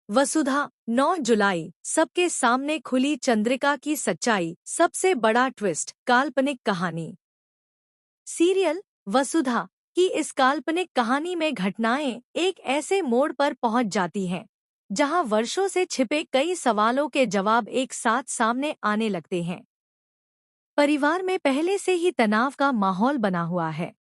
वसुधा 9 जुलाई सबके सामने खुली चंद्रिका की सच्चाई, सबसे बड़ा ट्विस्ट, काल्पनिक कहानी। सीरियल वसुधा की इस काल्पनिक कहानी में घटनाएं एक ऐसे मोड़ पर पहुंच जाती हैं जहां वर्षों से छिपे कई सवालों के जवाब एक साथ सामने आने लगते हैं। परिवार में पहले से ही तनाव का माहौल बना हुआ है।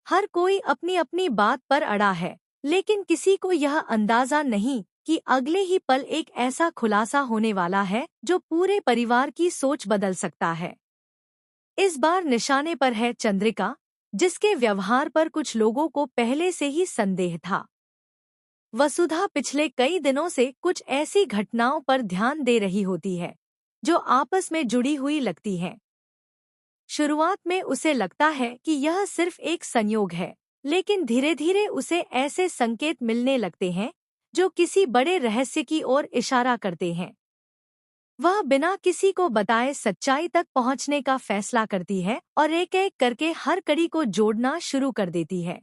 हर कोई अपनी अपनी बात पर अड़ा है, लेकिन किसी को यह अंदाजा नहीं कि अगले ही पल एक ऐसा खुलासा होने वाला है जो पूरे परिवार की सोच बदल सकता है। इस बार निशाने पर है चंद्रिका, जिसके व्यवहार पर कुछ लोगों को पहले से ही संदेह था। वसुधा पिछले कई दिनों से कुछ ऐसी घटनाओं पर ध्यान दे रही होती है जो आपस में जुड़ी हुई लगती हैं। शुरुआत में उसे लगता है कि यह सिर्फ एक संयोग है, लेकिन धीरे धीरे उसे ऐसे संकेत मिलने लगते हैं जो किसी बड़े रहस्य की ओर इशारा करते हैं। वह बिना किसी को बताए सच्चाई तक पहुंचने का फैसला करती है और एक एक करके हर कड़ी को जोड़ना शुरू कर देती है।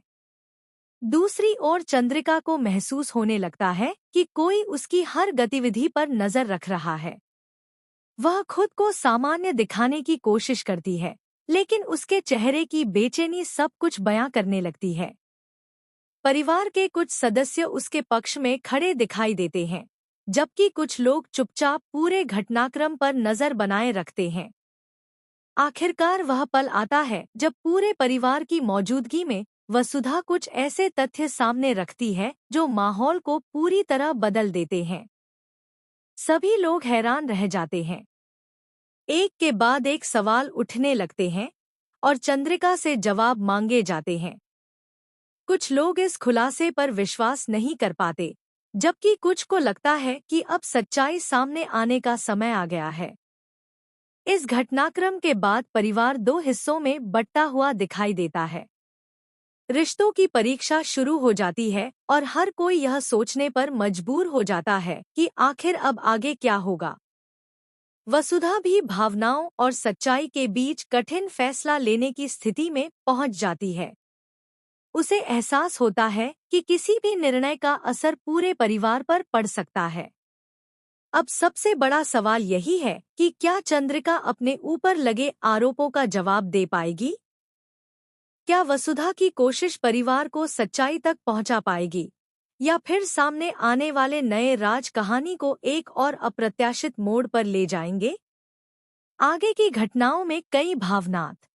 दूसरी ओर चंद्रिका को महसूस होने लगता है कि कोई उसकी हर गतिविधि पर नजर रख रहा है। वह खुद को सामान्य दिखाने की कोशिश करती है, लेकिन उसके चेहरे की बेचैनी सब कुछ बयां करने लगती है। परिवार के कुछ सदस्य उसके पक्ष में खड़े दिखाई देते हैं, जबकि कुछ लोग चुपचाप पूरे घटनाक्रम पर नजर बनाए रखते हैं। आखिरकार वह पल आता है जब पूरे परिवार की मौजूदगी में वसुधा कुछ ऐसे तथ्य सामने रखती है जो माहौल को पूरी तरह बदल देते हैं। सभी लोग हैरान रह जाते हैं। एक के बाद एक सवाल उठने लगते हैं और चंद्रिका से जवाब मांगे जाते हैं। कुछ लोग इस खुलासे पर विश्वास नहीं कर पाते, जबकि कुछ को लगता है कि अब सच्चाई सामने आने का समय आ गया है। इस घटनाक्रम के बाद परिवार दो हिस्सों में बंटा हुआ दिखाई देता है। रिश्तों की परीक्षा शुरू हो जाती है और हर कोई यह सोचने पर मजबूर हो जाता है कि आखिर अब आगे क्या होगा। वसुधा भी भावनाओं और सच्चाई के बीच कठिन फैसला लेने की स्थिति में पहुंच जाती है। उसे एहसास होता है कि किसी भी निर्णय का असर पूरे परिवार पर पड़ सकता है। अब सबसे बड़ा सवाल यही है कि क्या चंद्रिका अपने ऊपर लगे आरोपों का जवाब दे पाएगी? क्या वसुधा की कोशिश परिवार को सच्चाई तक पहुंचा पाएगी, या फिर सामने आने वाले नए राज कहानी को एक और अप्रत्याशित मोड़ पर ले जाएंगे? आगे की घटनाओं में कई भावनात्मक